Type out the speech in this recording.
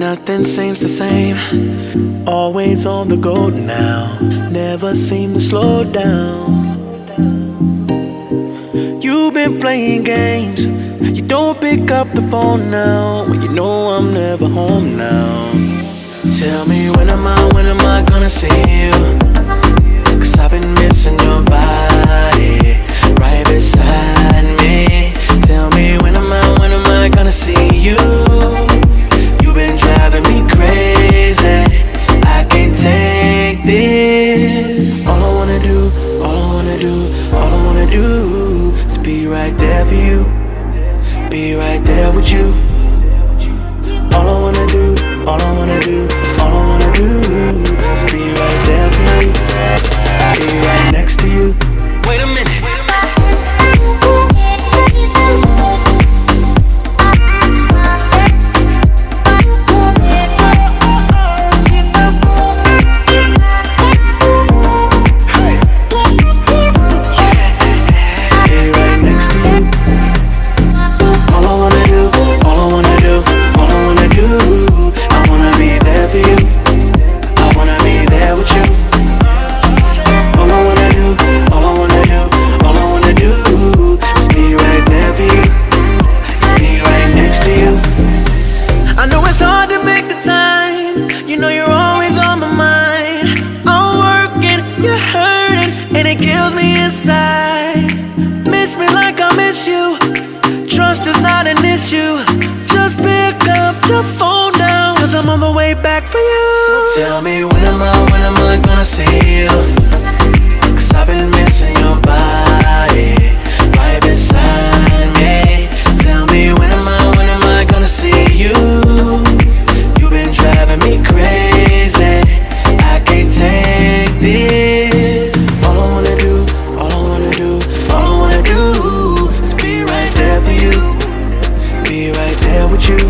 Nothing seems the same, always on the go now, never seem to slow down. You've been playing games, you don't pick up the phone now, when you know I'm never home now. Tell me when am I gonna see you? 'Cause I've been missing your body, right beside me. Tell me when am I gonna see you? You've been driving me crazy, I can't take this. All I wanna do, all I wanna do, all I wanna do is be right there for you, be right there with you. All I wanna do, all I wanna do, all I wanna do is be right there for you, be right next to you. Wait a minute. It kills me inside. Miss me like I miss you. Trust is not an issue. Just pick up your phone now, 'cause I'm on the way back for you. So tell me when am I gonna see you? 'Cause I've been missing your body, right beside me. Tell me when am I gonna see you? You've been driving me crazy, I can't take this. All I wanna do, all I wanna do, all I wanna do is be right there for you, be right there with you.